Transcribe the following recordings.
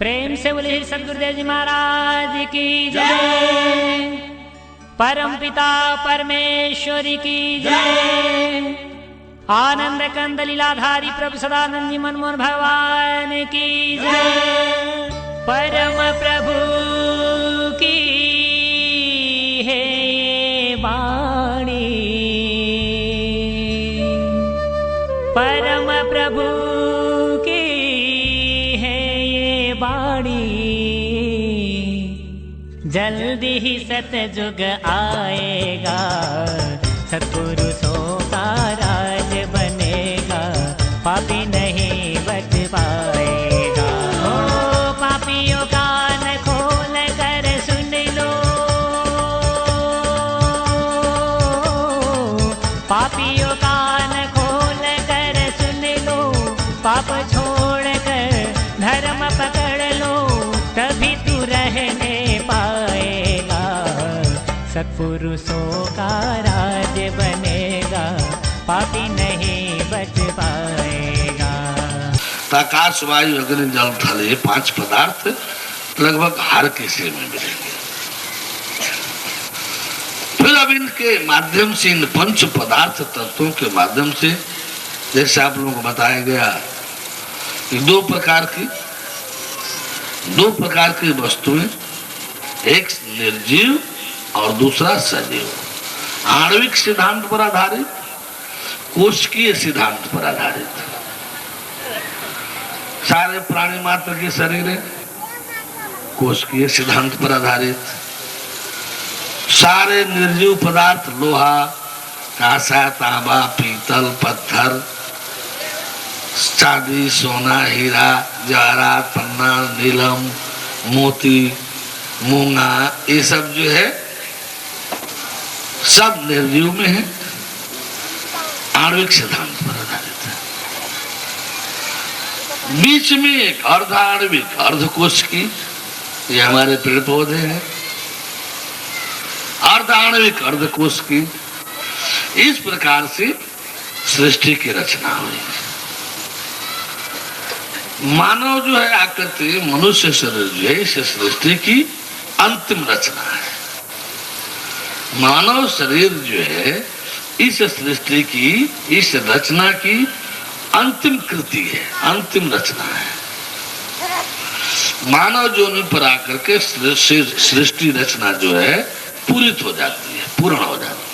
प्रेम से बोले सदगुरुदेव जी महाराज की जय। परम पिता परमेश्वरी की जय। आनंद कंद लीलाधारी प्रभु सदानंद जी मनमोहन भगवान की जय। परम प्रभु की है वाणी, परम प्रभु की है ये वाणी। जल्दी ही सतयुग आएगा, सत्पुरुषों का राज बनेगा, पापी नहीं बच पाएगा। ओ पापियों का कान खोल कर सुन लो, पापियों का कान खोल कर सुन लो, पाप छोड़ कर धर्म पकड़ लो, तभी तू रहने पाएगा, सत्पुरुषों का राज बनेगा, पापी नहीं बच पाएगा। आकाश वायु अग्नि जल थल, ये 5 पदार्थ लगभग हर किसी में मिलेंगे। फिर अब इनके माध्यम से, इन 5 पदार्थ तत्वों के माध्यम से, जैसे आप लोगों को बताया गया कि 2 प्रकार की वस्तुएं, एक निर्जीव और दूसरा सजीव, आणविक सिद्धांत पर आधारित, कोशिकीय सिद्धांत पर आधारित। सारे प्राणी मात्र के शरीर है, कोशिकीय सिद्धांत पर आधारित। सारे निर्जीव पदार्थ, लोहा, कांसा, तांबा, पीतल, पत्थर, चांदी, सोना, हीरा, जवाहरात, पन्ना, नीलम, मोती, मूंगा, ये सब जो है सब निर्जीव में है, आणविक सिद्धांत पर आधारित है। बीच में एक अर्ध आणविक, अर्धकोशिकी, ये हमारे पेड़ पौधे हैं। अर्ध आणविक, अर्धकोशिकी, इस प्रकार से सृष्टि की रचना हुई। मानव जो है आकृति, मनुष्य शरीर जो है, इस सृष्टि की अंतिम रचना है। मानव शरीर जो है इस सृष्टि की, इस रचना की अंतिम कृति है, अंतिम रचना है। मानव जोनि पर आकर के सृष्टि रचना जो है पूरित हो जाती है, पूर्ण हो जाती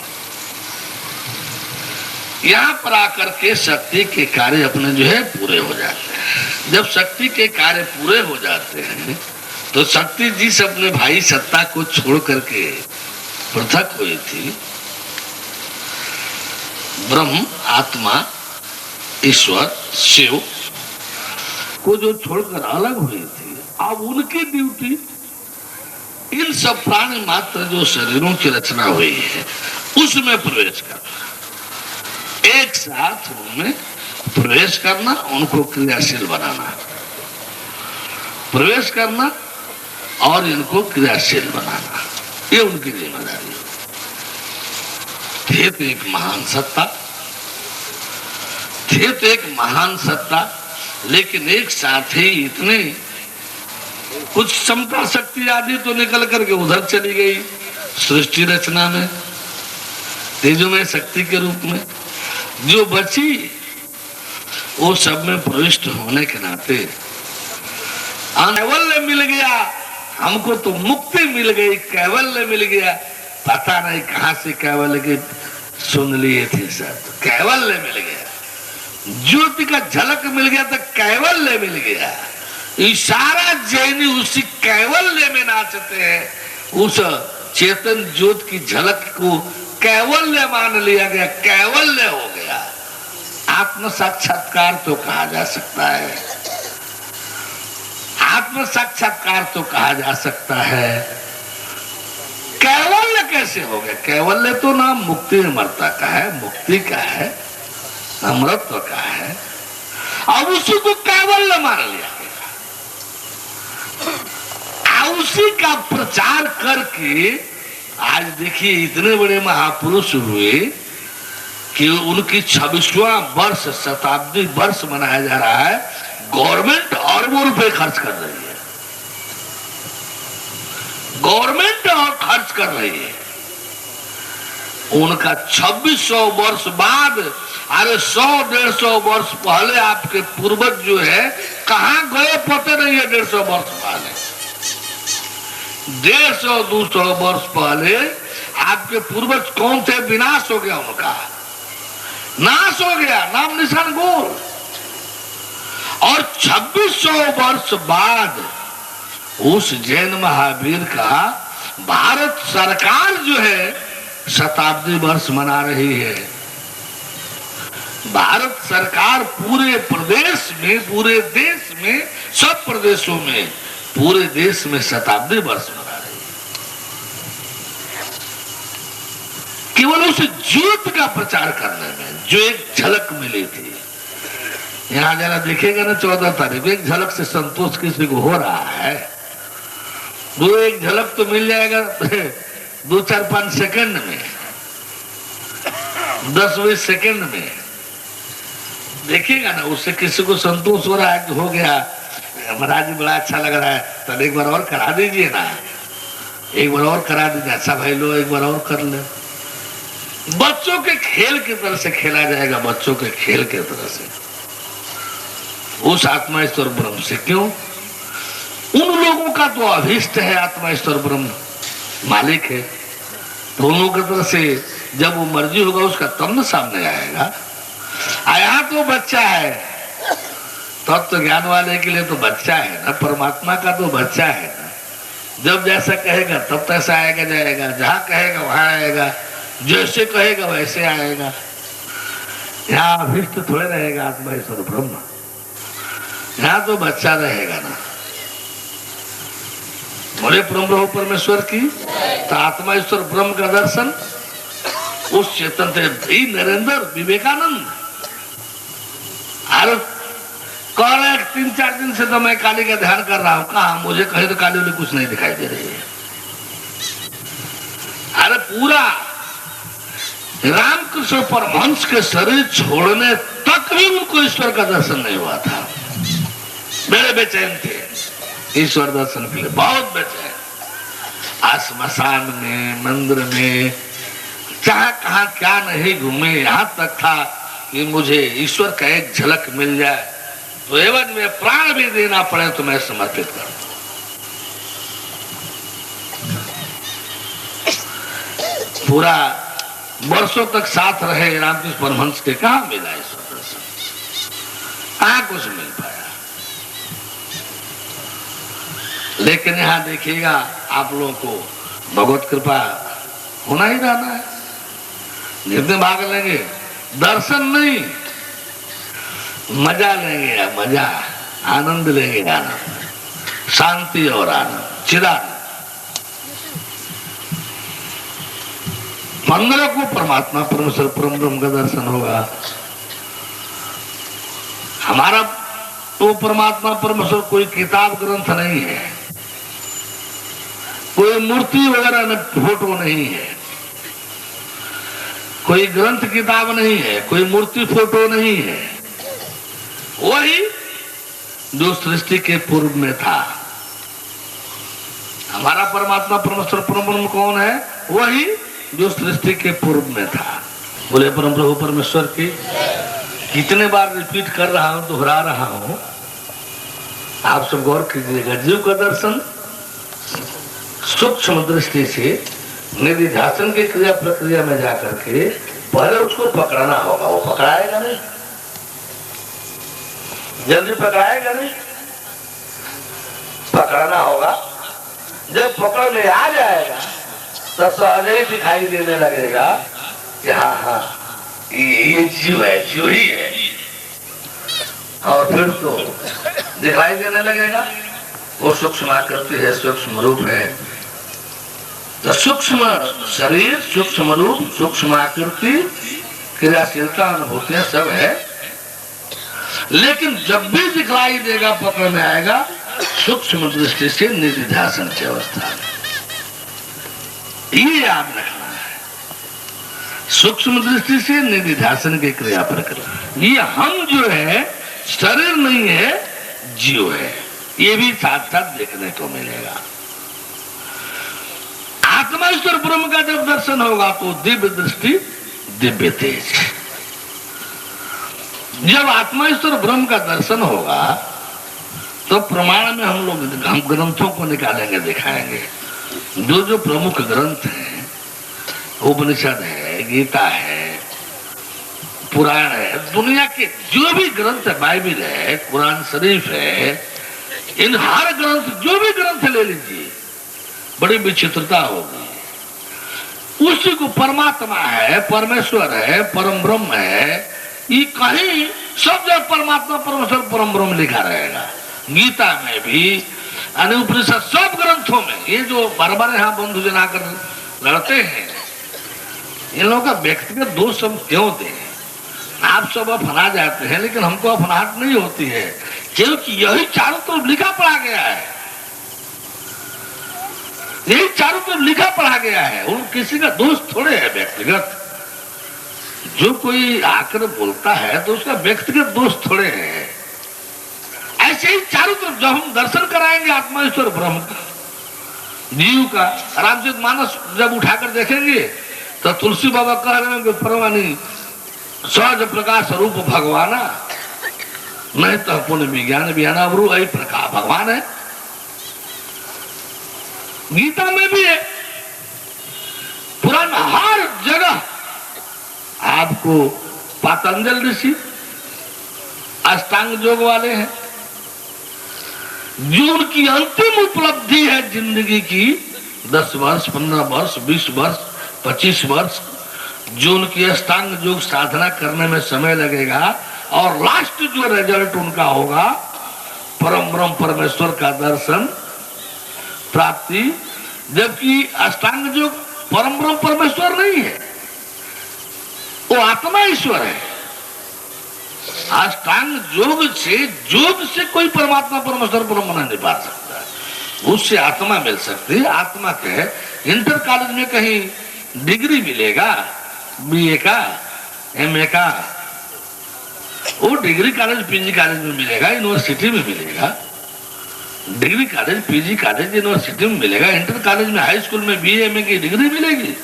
है। यहाँ पर आकर के शक्ति के कार्य अपने जो है पूरे हो जाते हैं। जब शक्ति के कार्य पूरे हो जाते हैं तो शक्ति जिस अपने भाई सत्ता को छोड़ करके पृथक हुई थी, ब्रह्म, आत्मा, ईश्वर, शिव को जो छोड़कर अलग हुई थी, अब उनकी ड्यूटी इन सब प्राणी मात्र जो शरीरों की रचना हुई है उसमें प्रवेश करना, एक साथ उनमें प्रवेश करना, उनको क्रियाशील बनाना, प्रवेश करना और इनको क्रियाशील बनाना, ये उनकी जिम्मेदारी थे। तो एक महान सत्ता, थे तो एक महान सत्ता, लेकिन एक साथ ही इतने कुछ क्षमता, शक्ति आदि तो निकल करके उधर चली गई सृष्टि रचना में, तेजोमय शक्ति के रूप में। जो बची वो सब में प्रविष्ट होने के नाते कैवल्य मिल गया हमको, तो मुक्ति मिल गई, कैवल्य मिल गया। पता नहीं कहां से कैवल्य के सुन लिए थे सब, कैवल्य मिल गया। ज्योति का झलक मिल गया तो कैवल्य मिल गया। इशारा जैनी उसी कैवल्य में नाचते हैं। उस चेतन ज्योत की झलक को कैवल्य मान लिया गया, कैवल्य हो गया। आत्म साक्षात्कार तो कहा जा सकता है, आत्म साक्षात्कार तो कहा जा सकता है। कैवल्य कैसे हो गया? कैवल्य तो नाम मुक्ति अमरता का है, मुक्ति का है, अमृतत्व का है। अब उसी को कैवल्य मान लिया गया। उसी का प्रचार करके आज देखिए इतने बड़े महापुरुष हुए कि उनकी 26वां वर्ष, शताब्दी वर्ष मनाया जा रहा है। गवर्नमेंट अरबों रुपए खर्च कर रही है। गवर्नमेंट और खर्च कर रही है। उनका 2600 वर्ष बाद, अरे 100-150 वर्ष पहले आपके पूर्वज जो है कहां गए पता नहीं है। 150 वर्ष पहले, 150-200 वर्ष पहले आपके पूर्वज कौन थे? विनाश हो गया, उनका नाश हो गया, नाम निशान गोल। और 2600 वर्ष बाद उस जैन महावीर का भारत सरकार जो है शताब्दी वर्ष मना रही है। भारत सरकार पूरे प्रदेश में, पूरे देश में, सब प्रदेशों में, पूरे देश में शताब्दी वर्ष मना रही है। केवल उस ज्योत का प्रचार करने में जो एक झलक मिली थी। यहां जरा देखेगा ना 14 तारीख को, एक झलक से संतोष किसी को हो रहा है? वो एक झलक तो मिल जाएगा 2-4-5 सेकंड में, 10-20 सेकंड में देखिएगा ना, उससे किसी को संतोष हो रहा है कि हो गया महाराज जी बड़ा अच्छा लग रहा है, तो एक बार और करा दीजिए ना, एक बार और करा दीजिए। अच्छा भाई लो एक बार और कर ले। बच्चों के खेल की तरह से खेला जाएगा, बच्चों के खेल की तरह से उस आत्मा ईश्वर ब्रह्म से। क्यों? उन लोगों का तो अभीष्ट है, आत्मा ईश्वर ब्रह्म मालिक है, तो उन लोगों की तरफ से जब वो मर्जी होगा उसका तब न सामने आएगा। आया तो बच्चा है, तब तो ज्ञान वाले के लिए तो बच्चा है ना, परमात्मा का तो बच्चा है ना। जब जैसा कहेगा तब तैसा आएगा जाएगा, जहां कहेगा वहां आएगा, जैसे कहेगा वैसे आएगा। यहाँ अभीष्ट थोड़े रहेगा आत्मा ईश्वर ब्रह्म, यहाँ तो बच्चा रहेगा ना। बोले ब्रह्म परमेश्वर की, तो आत्मा ईश्वर ब्रह्म का दर्शन उस चेतन से भी नरेंद्र विवेकानंद और कह रहे 3-4 दिन से तो मैं काली का ध्यान कर रहा हूं। कहा मुझे कहे तो काली वाली कुछ नहीं दिखाई दे रही है। अरे पूरा रामकृष्ण परमहंस के शरीर छोड़ने तक भी उनको ईश्वर का दर्शन नहीं हुआ था। बड़े बेचैन थे ईश्वर दर्शन के लिए, बहुत बेचैन। श्मशान में, मंदिर में, चाहे कहा क्या नहीं घूमे, यहां तक था कि मुझे ईश्वर का एक झलक मिल जाए तो एवं में प्राण भी देना पड़े तो मैं समर्पित करूं। पूरा वर्षों तक साथ रहे रामकृष्ण परमहंस के, कहा मिला ईश्वर दर्शन? कहां कुछ मिल पाया। लेकिन यहां देखिएगा आप लोगों को भगवत कृपा होना ही रहना है। जितने भाग लेंगे दर्शन नहीं, मजा लेंगे, मजा आनंद लेंगे, आनंद, शांति और आनंद, चिदानंद। 15 को परमात्मा परमेश्वर परम ब्रह्म का दर्शन होगा। हमारा तो परमात्मा परमेश्वर कोई किताब ग्रंथ नहीं है, कोई मूर्ति वगैरह फोटो नहीं है, कोई ग्रंथ किताब नहीं है, कोई मूर्ति फोटो नहीं है। वही जो सृष्टि के पूर्व में था। हमारा परमात्मा परमेश्वर परम ब्रह्म कौन है? वही जो सृष्टि के पूर्व में था। बोले परम प्रभु परमेश्वर की। कितने बार रिपीट कर रहा हूं, दोहरा रहा हूं, आप सब गौर कीजिएगा। जीव का दर्शन सूक्ष्म दृष्टि से निधिध्यासन की क्रिया प्रक्रिया में जाकर के पहले उसको पकड़ना होगा। वो पकड़ाएगा नहीं, जल्दी पकड़ाएगा नहीं, पकड़ना होगा। जब पकड़ में आ जाएगा तो सहज ही दिखाई देने लगेगा कि हाँ हाँ ये जीव है, जीव ही है। और फिर तो दिखाई देने लगेगा वो सूक्ष्म आकृति है, सूक्ष्म रूप है। तो सूक्ष्म शरीर, सूक्ष्म रूप, सूक्ष्म आकृति, क्रियाशीलता, अनुभूतियां सब है। लेकिन जब भी दिखलाई देगा, पकड़ में आएगा, सूक्ष्म दृष्टि से निधिध्यासन की अवस्था में। ये याद रखना है, सूक्ष्म दृष्टि से निधिध्यासन की क्रिया प्रक्रिया। ये हम जो है शरीर नहीं है, जीव है, ये भी साथ साथ देखने को मिलेगा। आत्मा ईश्वर ब्रह्म का जब दर्शन होगा तो दिव्य दृष्टि, दिव्य तेज। जब आत्मा ईश्वर ब्रह्म का दर्शन होगा तो प्रमाण में हम ग्रंथों को निकालेंगे, दिखाएंगे। जो जो प्रमुख ग्रंथ हैं, उपनिषद है, गीता है, पुराण है, दुनिया के जो भी ग्रंथ है, बाइबिल है, कुरान शरीफ है, इन हर ग्रंथ, जो भी ग्रंथ ले लीजिए, बड़ी विचित्रता होगी। उसी को परमात्मा है, परमेश्वर है, परम ब्रह्म है, ये कहीं सब जगह परमात्मा, परमेश्वर, परम ब्रह्म लिखा रहेगा। गीता में भी, उपनिषद, सब ग्रंथों में। ये जो बार बार यहाँ बंधु जन आकर लड़ते हैं, इन लोगों का व्यक्तिगत दोष हम क्यों दें? आप सब अपना जाते हैं, लेकिन हमको अपनाहट नहीं होती है, क्योंकि यही चारों तरफ लिखा पढ़ा गया है। यही चारों तरफ लिखा पढ़ा गया है। उन किसी का दोष थोड़े है व्यक्तिगत। जो कोई आकर बोलता है तो उसका व्यक्तिगत दोष थोड़े है। ऐसे ही चारों तरफ जब हम दर्शन कराएंगे आत्मा ईश्वर ब्रह्म का, जीव का, रामचरितमानस जब उठाकर देखेंगे तो तुलसी बाबा कह रहे हैं कि परवानी सहज प्रकाश रूप भगवाना, नहीं तो पुण्य विज्ञान विज्ञानावरु यही प्रकाश भगवान है। गीता में भी है, पुराण हर जगह आपको पातंजल ऋषि अष्टांग योग वाले हैं, जो उनकी अंतिम उपलब्धि है जिंदगी की 10 वर्ष, 15 वर्ष, 20 वर्ष, 25 वर्ष, जो उनकी अष्टांग योग साधना करने में समय लगेगा, और लास्ट जो रिजल्ट उनका होगा परम ब्रह्म परमेश्वर का दर्शन प्राप्ति। जबकि अष्टांग योग परम ब्रह्म परमेश्वर नहीं है, वो आत्मा ईश्वर है। अष्टांग योग से कोई परमात्मा परमेश्वर ब्रह्म नहीं पा सकता, उससे आत्मा मिल सकती है। आत्मा के इंटर कॉलेज में कहीं डिग्री मिलेगा, बीए का, एमए का, वो डिग्री कॉलेज पीजी कॉलेज में मिलेगा, यूनिवर्सिटी में मिलेगा। Degree college, PG college, university में मिलेगा। इंटर कॉलेज में, हाई स्कूल में बीए एमए की डिग्री मिलेगी।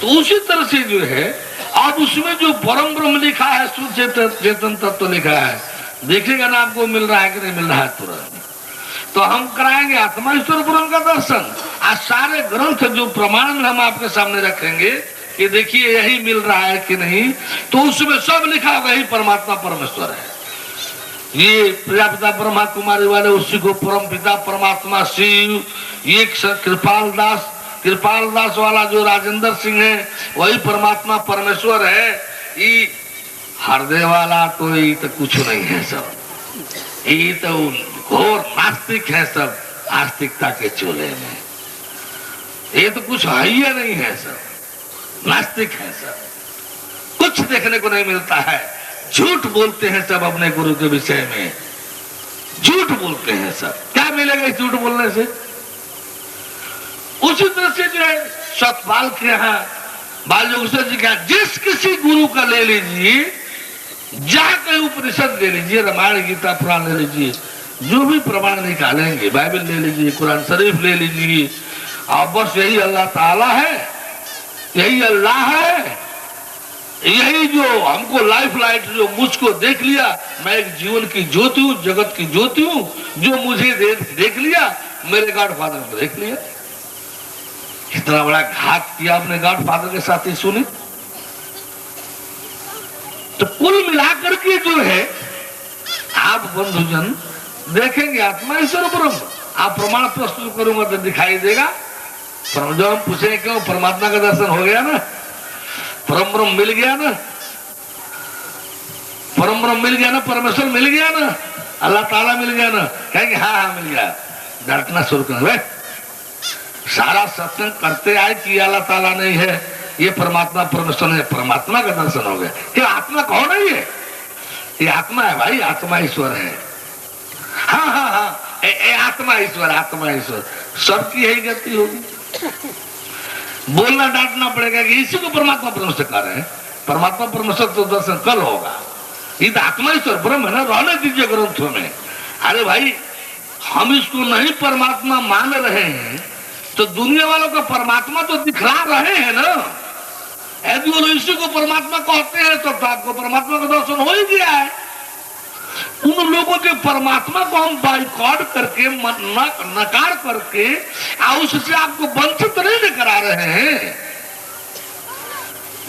तो उसी तरह से जो है, अब उसमें जो परम ब्रह्म लिखा है, शुद्ध चेतन तत्व लिखा है, देखेगा ना आपको मिल रहा है कि नहीं मिल रहा है तुरंत। तो हम कराएंगे आत्मा ईश्वर ब्रह्म का दर्शन। आज सारे ग्रंथ जो प्रमाण हम आपके सामने रखेंगे कि देखिए यही मिल रहा है कि नहीं, तो उसमें सब लिखा होगा यही परमात्मा परमेश्वर है। ये प्रजापिता ब्रह्मा कुमारी वाले उसी को परम पिता परमात्मा शिव, ये कृपाल दास वाला जो राजेंद्र सिंह है वही परमात्मा परमेश्वर है। ये हृदय वाला तो ये तो कुछ नहीं है, सब ये तो घोर नास्तिक है, सब आस्तिकता के चोले में। ये तो कुछ है ही नहीं है, सब नास्तिक है, सब कुछ देखने को नहीं मिलता है। झूठ बोलते हैं सब अपने गुरु के विषय में, झूठ बोलते हैं सब। क्या मिलेगा इस झूठ बोलने से? उसी तरह से जो है सतपाल के यहाँ, बाल योगेश्वर जी के यहाँ, जिस किसी गुरु का ले लीजिए, जहां कहीं उपनिषद ले लीजिए, रामायण गीता पुराण ले लीजिए, जो भी प्रमाण निकालेंगे, बाइबल ले लीजिए, कुरान शरीफ ले लीजिए, और बस यही अल्लाह ताला है, यही अल्लाह है, यही जो हमको लाइफ लाइट, जो मुझको देख लिया, मैं एक जीवन की ज्योति हूँ, जगत की ज्योति हूँ, जो मुझे देख लिया, मेरे गॉड फादर को देख लिया। कितना बड़ा घात किया अपने गॉड फादर के साथ ही सुनी। तो कुल मिलाकर के जो है, आप बंधुजन देखेंगे आत्मा ईश्वर ब्रह्म, आप प्रमाण प्रस्तुत करूंगा तो दिखाई देगा। जब हम पूछेंगे क्यों, परमात्मा का दर्शन हो गया ना, परम ब्रह्म मिल गया ना, परम ब्रह्म मिल गया ना, परमेश्वर मिल गया ना, अल्लाह ताला मिल गया ना, कहेंगे हाँ हाँ मिल गया। डांटना शुरू कर, सारा सत्संग करते आए कि अल्लाह ताला नहीं है, ये परमात्मा परमेश्वर नहीं है, परमात्मा का दर्शन हो गया। क्या आत्मा कौन नहीं है? ये आत्मा है भाई, आत्मा ईश्वर है। हाँ हाँ हाँ, आत्मा ईश्वर, आत्मा ईश्वर, सबकी यही गति होगी। बोलना डांटना पड़ेगा कि इसी को परमात्मा परमेश्वर कह रहे हैं। परमात्मा परमेश्वर तो दर्शन कल होगा, ये तो आत्मा ईश्वर ब्रह्म है ना, रहने दीजिए ग्रंथों में। अरे भाई हम इसको नहीं परमात्मा मान रहे हैं तो दुनिया वालों का परमात्मा तो दिखला रहे हैं ना। यदि वो इसी को परमात्मा कहते हैं तो आपको परमात्मा का दर्शन हो ही गया है। उन लोगों के परमात्मा को हम बाइकॉट करके नकार करके उससे आपको वंचित नहीं करा रहे हैं।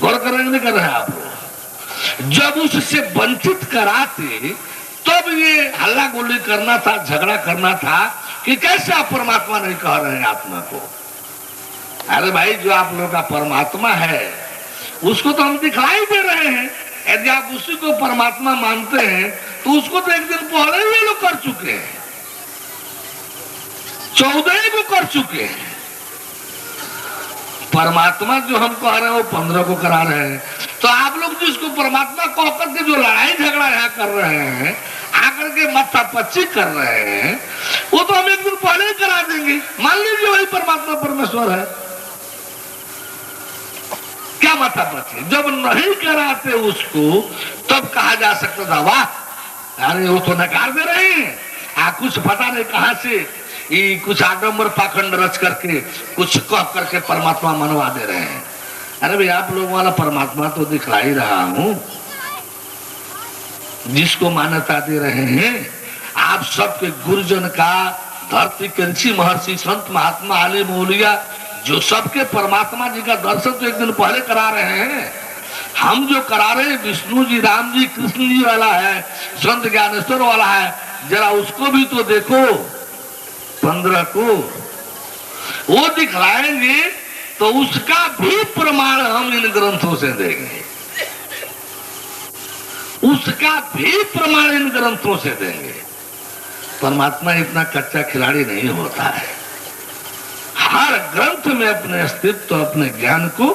गौर करेंगे नहीं कर रहे हैं आप लोग। जब उससे वंचित कराते तब ये हल्ला गोली करना था, झगड़ा करना था कि कैसे आप परमात्मा नहीं कह रहे हैं आत्मा को। अरे भाई, जो आप लोग का परमात्मा है उसको तो हम दिखलाई दे रहे हैं। यदि आप उसी को परमात्मा मानते हैं तो उसको तो एक दिन पहले ही लोग कर चुके हैं, 14 को कर चुके हैं। परमात्मा जो हम कह रहे हैं वो 15 को करा रहे हैं। तो आप लोग जिसको परमात्मा कह करके जो लड़ाई झगड़ा यहाँ कर रहे हैं, आकर के माथापच्ची कर रहे हैं, वो तो हम एक दिन पहले ही करा देंगे। मान लीजिए वही परमात्मा परमेश्वर है, क्या माथापच्ची। जब नहीं कराते उसको तब कहा जा सकता था वाह, अरे वो तो नकार दे रहे हैं। कुछ पता नहीं कहां से ये कुछ आडम्बर पाखंड रच करके कुछ कह करके परमात्मा मनवा दे रहे हैं। अरे भाई, आप लोगों वाला परमात्मा तो दिखला ही रहा हूं, जिसको मान्यता दे रहे हैं। आप सबके गुरुजन का, धरती के ऋषि महर्षि संत महात्मा आले मौलिया जो सबके परमात्मा जी का दर्शन तो एक दिन पहले करा रहे हैं। हम जो करा रहे हैं विष्णु जी, राम जी, कृष्ण जी वाला है, संत ज्ञानेश्वर वाला है, जरा उसको भी तो देखो। 15 को वो दिखलाएंगे तो उसका भी प्रमाण हम इन ग्रंथों से देंगे, उसका भी प्रमाण इन ग्रंथों से देंगे। परमात्मा इतना कच्चा खिलाड़ी नहीं होता है। हर ग्रंथ में अपने अस्तित्व, अपने ज्ञान को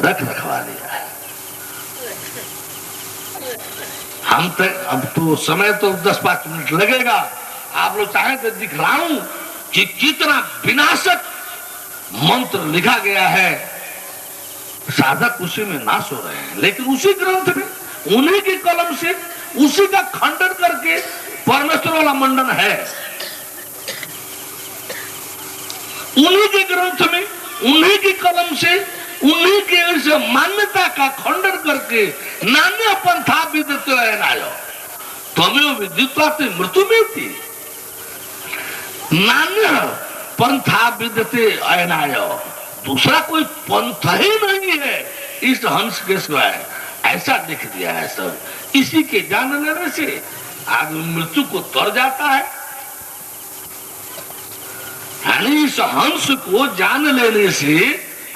रखवा लिया है। हम तक अब तो समय तो 10-5 मिनट लगेगा। आप लोग चाहें तो दिखलाऊं कि कितना विनाशक मंत्र लिखा गया है। साधक उसी में नाश हो रहे हैं, लेकिन उसी ग्रंथ में उन्हीं की कलम से उसी का खंडन करके परमेश्वर वाला मंडन है। उन्हीं के ग्रंथ में, उन्हीं की कलम से, उन्हीं के मान्यता का खंडन करके नान्य पंथा विदितो अयनायो त्वमेव विदित्वाते मृत्युमेति। नान्य पंथा विदते अयनायो, दूसरा कोई पंथ ही नहीं है इस हंस के सिवाय। ऐसा लिख दिया है सब। इसी के जान लेने से आदमी मृत्यु को तर जाता है। यानी इस हंस को जान लेने से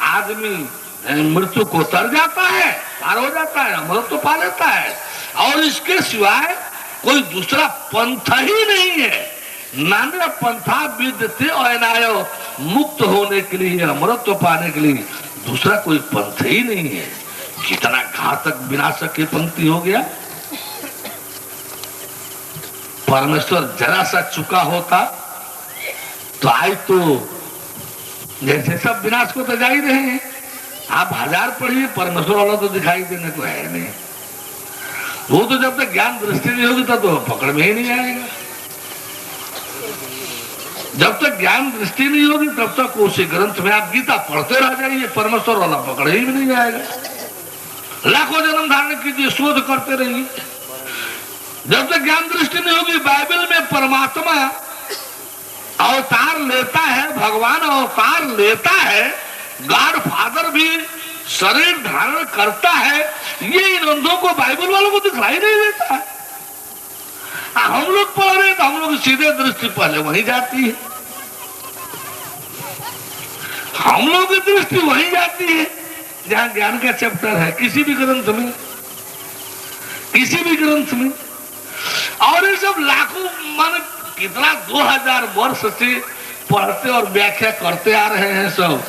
आदमी मृत्यु को तर जाता है, पार हो जाता है, अमृत तो पा लेता है। और इसके सिवाय कोई दूसरा पंथ ही नहीं है। नान्य पंथा विद्यते अयनायो, मुक्त होने के लिए, अमृत पाने के लिए दूसरा कोई पंथ ही नहीं है। कितना घातक विनाशक की पंक्ति हो गया। परमेश्वर जरा सा चुका होता तो आज तो जैसे सब विनाश को तो जा ही रहे हैं। आप 1000 पढ़िए, परमेश्वर वाला तो दिखाई देने को है नहीं। वो तो जब तक ज्ञान दृष्टि नहीं होगी तब तो पकड़ में ही नहीं आएगा। जब तक ज्ञान दृष्टि नहीं होगी तब तक उसी ग्रंथ में आप गीता पढ़ते रह जाइए, परमेश्वर वाला पकड़ ही नहीं आएगा। लाखों जन्म धारण कीजिए, शोध करते रहिए, जब तक ज्ञान दृष्टि नहीं होगी। बाइबल में परमात्मा अवतार लेता है, भगवान अवतार लेता है, गॉड फादर भी शरीर धारण करता है। ये इन अंधों को, बाइबल वालों को दिखलाई नहीं देता है। हम लोग पढ़ रहे तो हम लोग सीधे दृष्टि पहले वहीं जाती है, हम लोग की दृष्टि वहीं जाती है जहां ज्ञान का चैप्टर है, किसी भी ग्रंथ में, किसी भी ग्रंथ में। और ये सब लाखों मान कितना 2000 वर्ष से पढ़ते और व्याख्या करते आ रहे हैं सब।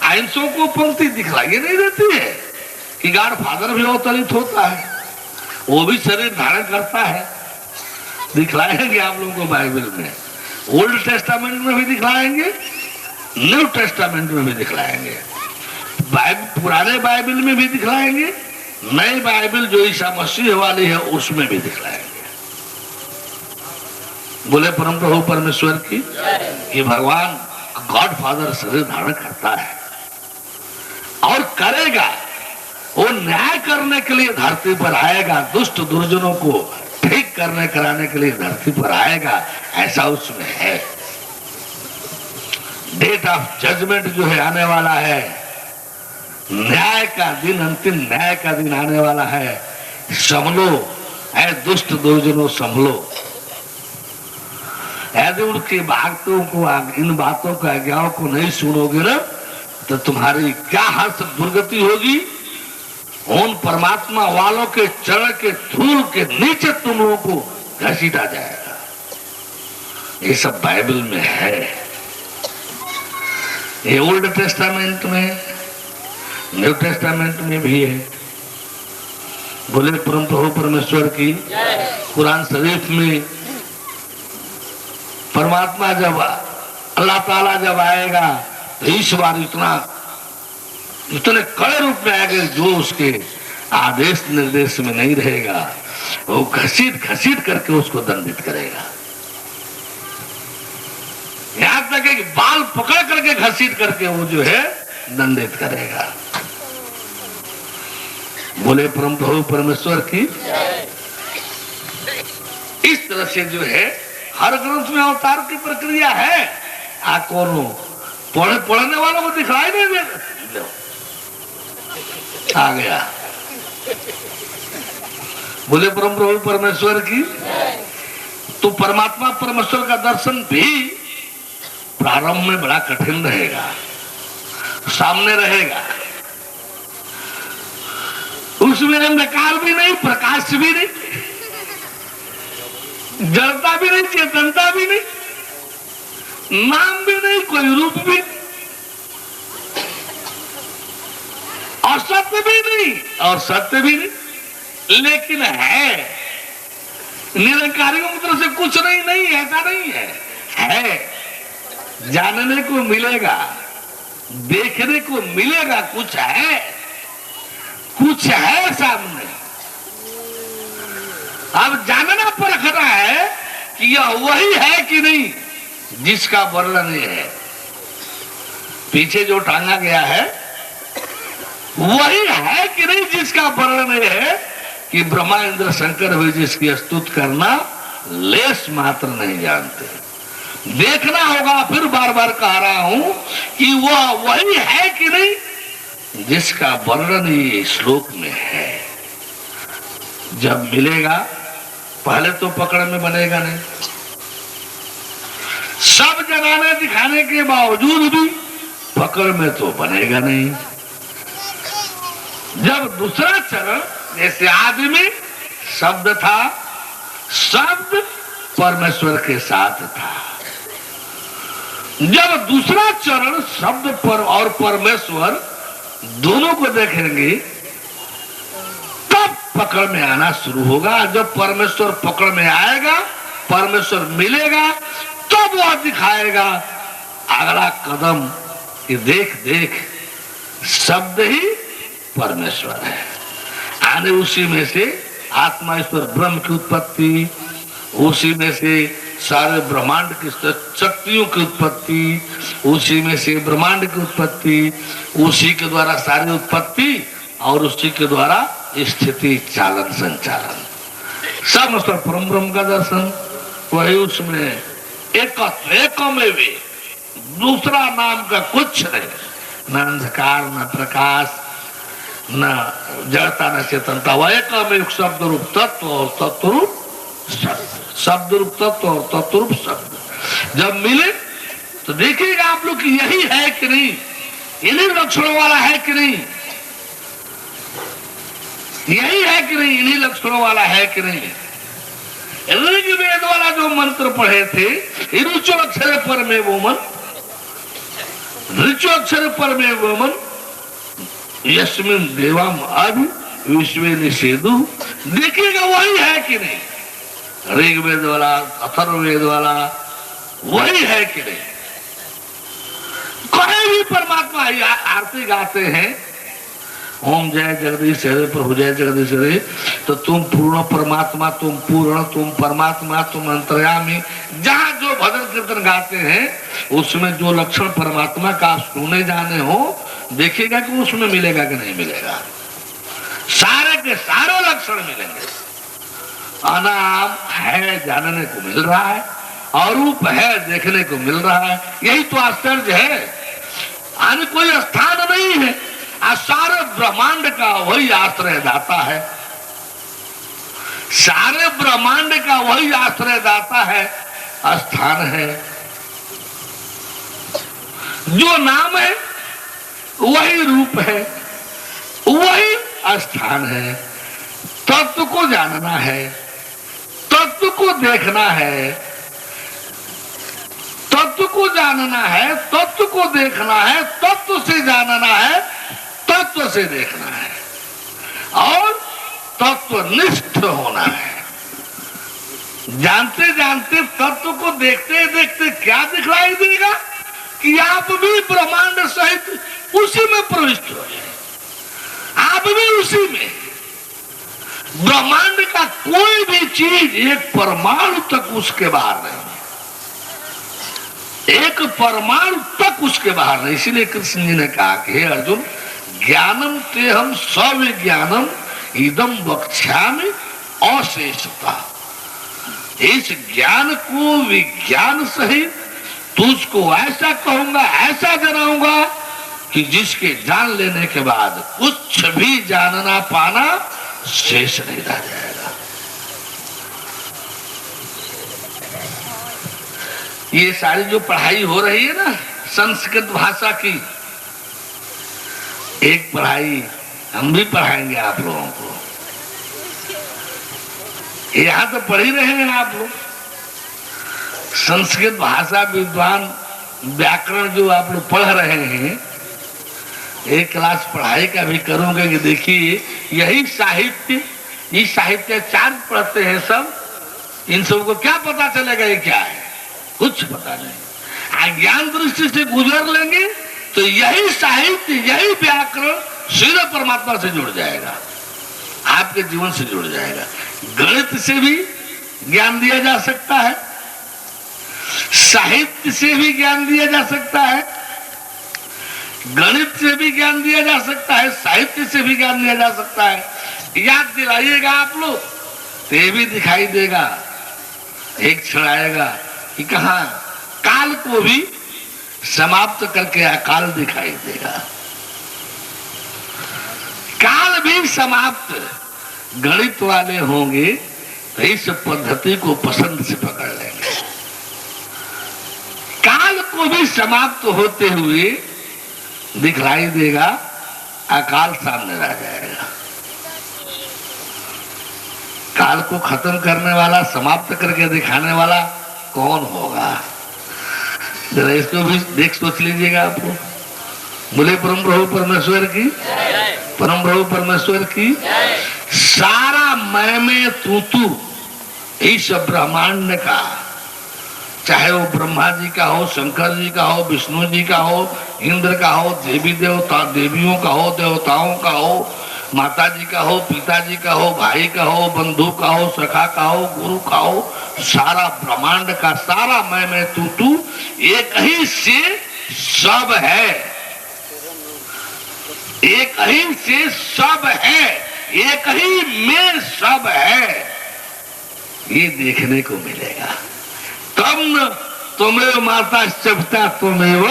आइंसों को पंक्ति दिखलाई नहीं देती है कि गॉड फादर भी अवतरित होता है, वो भी शरीर धारण करता है। दिखलाएंगे आप लोगों को बाइबल में, ओल्ड टेस्टामेंट में भी दिखलाएंगे, न्यू टेस्टामेंट में भी दिखलाएंगे, पुराने बाइबल में भी दिखलाएंगे, नई बाइबल जो ईसा मसीह वाली है उसमें भी दिखलाएंगे। बोले परम प्रभु परमेश्वर की कि भगवान गॉड फादर शरीर धारण करता है और करेगा, वो न्याय करने के लिए धरती पर आएगा, दुष्ट दुर्जनों को ठीक करने कराने के लिए धरती पर आएगा, ऐसा उसमें है। डेट ऑफ जजमेंट जो है आने वाला है, न्याय का दिन, अंतिम न्याय का दिन आने वाला है। संभलो ऐ दुष्ट दुर्जनों, संभलो। यदि उनकी बातों को, इन बातों का आज्ञाओं को नहीं सुनोगे ना, तो तुम्हारी क्या हर्ष दुर्गति होगी। उन परमात्मा वालों के चरण के धूल के नीचे तुम लोगों को घसीटा जाएगा। ये सब बाइबल में है, ये ओल्ड टेस्टामेंट में, न्यू टेस्टामेंट में भी है। बोले परम प्रभु परमेश्वर की। कुरान शरीफ में परमात्मा जब, अल्लाह ताला जब आएगा तो इस बार इतने कड़े रूप में आएगा, जो उसके आदेश निर्देश में नहीं रहेगा वो घसीट घसीट करके उसको दंडित करेगा। यहां तक कि बाल पकड़ करके घसीट करके वो जो है दंडित करेगा। बोले परम प्रभु परमेश्वर की। इस तरह से जो है हर ग्रंथ में अवतार की प्रक्रिया है। कोनो पढ़ने वालों को दिखाई नहीं दे, आ गया। बोले परम प्रभु परमेश्वर की। तो परमात्मा परमेश्वर का दर्शन भी प्रारंभ में बड़ा कठिन रहेगा, सामने रहेगा। उसमें अंधकार भी नहीं, प्रकाश भी नहीं, जड़ता भी नहीं, चेतनता भी नहीं, नाम भी नहीं, कोई रूप भी नहीं, और सत्य भी नहीं, और सत्य भी नहीं, लेकिन है निरंकारियों की तरफ से कुछ नहीं, ऐसा नहीं है। जानने को मिलेगा, देखने को मिलेगा, कुछ है, कुछ है सामने। अब जानना परखना है कि यह वही है कि नहीं जिसका वर्णन ये है। पीछे जो टांगा गया है वही है कि नहीं जिसका वर्णन ये है कि ब्रह्मा इंद्र शंकर हुए जिसकी स्तुति करना लेस मात्र नहीं जानते। देखना होगा, फिर बार बार कह रहा हूं कि वह वही है कि नहीं जिसका वर्णन ये श्लोक में है। जब मिलेगा, पहले तो पकड़ में बनेगा नहीं, सब जनाने दिखाने के बावजूद भी पकड़ में तो बनेगा नहीं। जब दूसरा चरण, जैसे आदमी शब्द था, शब्द परमेश्वर के साथ था, जब दूसरा चरण शब्द पर और परमेश्वर दोनों को देखेंगे तब पकड़ में आना शुरू होगा। जब परमेश्वर पकड़ में आएगा, परमेश्वर मिलेगा, तब वह दिखाएगा अगला कदम कि देख देख शब्द ही परमेश्वर है। आने उसी में से आत्मा ईश्वर ब्रह्म की उत्पत्ति, उसी में से सारे ब्रह्मांड की शक्तियों की उत्पत्ति, उसी में से ब्रह्मांड की उत्पत्ति, उसी के द्वारा सारी उत्पत्ति और उसी के द्वारा स्थिति चालन संचालन, सब मतलब परम ब्रह्म का दर्शन। वही उसमें एकत्व में भी दूसरा नाम का कुछ नहीं, न अंधकार, न प्रकाश, न जड़ता, न चेतनता। वह एक शब्द रूप तत्व और तत्व रूप शब्द, शब्द रूप तत्व और तत्व रूप शब्द जब मिले तो देखिएगा आप लोग कि यही है कि नहीं, इन्हीं लक्षणों वाला है कि नहीं, यही है कि नहीं, इन्हीं लक्षणों वाला है कि नहीं। ऋग्वेद वाला जो मंत्र पढ़े थे, ऋचो अक्षर पर में वो मन, ऋचो अक्षर पर में वो मन, यस्मिन देवम अभि विश्वे निषेधु, देखिएगा वही है कि नहीं। ऋग्वेद वाला, अथर्ववेद वाला वही है कि नहीं। कहीं भी परमात्मा आरती गाते हैं, ओम जय जगदीश हरे प्रभु जय जगदीश हरे, तो तुम पूर्ण परमात्मा, तुम पूर्ण, तुम परमात्मा, तुम अंतर्यामी, जहां जो भजन कीर्तन गाते हैं उसमें जो लक्षण परमात्मा का आप सुने जाने हो, देखिएगा कि उसमें मिलेगा कि नहीं मिलेगा। सारे के सारे लक्षण मिलेंगे। अनाम है जानने को मिल रहा है, अरूप है देखने को मिल रहा है, यही तो आश्चर्य है। अन्य कोई स्थान नहीं है, सारे ब्रह्मांड का वही आश्रय दाता है, सारे ब्रह्मांड का वही आश्रय दाता है, स्थान है। जो नाम है वही रूप है, वही स्थान है। तत्व को जानना है, तत्व को देखना है, तत्व को जानना है, तत्व को देखना है, तत्व से जानना है, तत्व से देखना है और तत्वनिष्ठ होना है। जानते जानते तत्व को देखते देखते क्या दिखलाई देगा कि आप भी ब्रह्मांड सहित उसी में प्रविष्ट हो गए, आप भी उसी में। ब्रह्मांड का कोई भी चीज एक परमाणु तक उसके बाहर नहीं, एक परमाणु तक उसके बाहर नहीं। इसीलिए कृष्ण जी ने कहा कि हे अर्जुन, ज्ञानम तेहम सविज्ञानम इदम वक्ष्यामि अशेषता। इस ज्ञान को विज्ञान सहित तुझको ऐसा कहूंगा, ऐसा जनाऊंगा कि जिसके जान लेने के बाद कुछ भी जानना पाना शेष नहीं रह जाएगा। ये सारी जो पढ़ाई हो रही है ना संस्कृत भाषा की, एक पढ़ाई हम भी पढ़ाएंगे आप लोगों को। यहां तो पढ़ ही रहे हैं आप लोग। संस्कृत भाषा विद्वान व्याकरण जो आप लोग पढ़ रहे हैं, एक क्लास पढ़ाई का भी करूंगा कि देखिए यही साहित्य, ये साहित्याचार्य पढ़ते हैं सब, इन सबको क्या पता चलेगा ये क्या है, कुछ पता नहीं। ज्ञान दृष्टि से गुजर लेंगे तो यही साहित्य, यही व्याकरण सीधे परमात्मा से जुड़ जाएगा, आपके जीवन से जुड़ जाएगा। गणित से भी ज्ञान दिया जा सकता है, साहित्य से भी ज्ञान दिया जा सकता है, गणित से भी ज्ञान दिया जा सकता है, साहित्य से भी ज्ञान दिया जा सकता है। याद दिलाइएगा आप लोग तो ये भी दिखाई देगा, एक क्षण आएगा कि कहां काल को भी समाप्त करके अकाल दिखाई देगा। काल भी समाप्त गणित वाले होंगे तो इस पद्धति को पसंद से पकड़ लेंगे। काल को भी समाप्त होते हुए दिखलाई देगा, अकाल सामने रह जाएगा। काल को खत्म करने वाला, समाप्त करके दिखाने वाला कौन होगा? जरा इसको भी देख सोच लीजिएगा आप लोग। बोले परम प्रभु परमेश्वर की, परम प्रभु परमेश्वर की। सारा मैं में तू इस ब्रह्मांड का, चाहे वो ब्रह्मा जी का हो, शंकर जी का हो, विष्णु जी का हो, इंद्र का हो, देवी देवता, देवियों का हो, देवताओं का हो, माता जी का हो, पिताजी का हो, भाई का हो, बंधु का हो, सखा का हो, गुरु का हो, सारा ब्रह्मांड का सारा मैं में तू एक ही से सब है, एक ही से सब है, एक ही में सब है, ये देखने को मिलेगा। तब न त्वमेव माता चपता त्वमेव,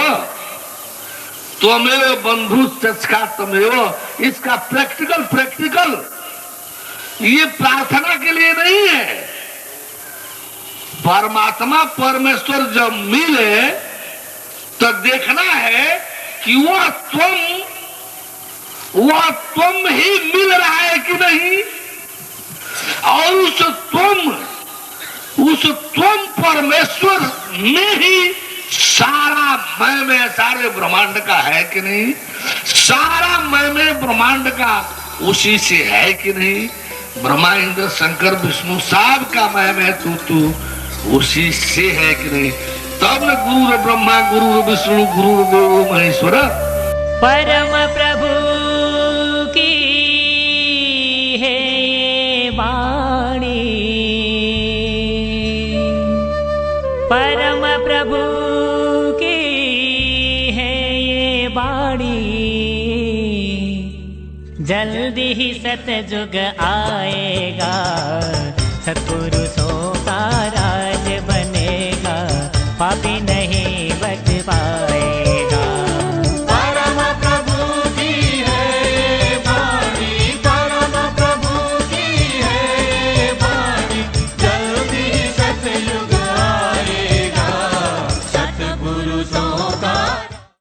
त्वमेव बंधु चचका त्वमेव। इसका प्रैक्टिकल ये प्रार्थना के लिए नहीं है। परमात्मा परमेश्वर जब मिले तो देखना है कि वह तुम ही मिल रहा है कि नहीं, और उस तुम परमेश्वर में ही सारा मैं में सारे ब्रह्मांड का है कि नहीं, सारा मैं में ब्रह्मांड का उसी से है कि नहीं। ब्रह्मा इंद्र शंकर विष्णु सब का मैं में तू उसी से है कि नहीं। तब न गुरु ब्रह्मा गुरु विष्णु गुरु देव महेश्वर। परम प्रभु की परम प्रभु की है ये बाड़ी, जल्दी ही सतयुग आएगा, सत्पुरुषों का राज बनेगा, पापी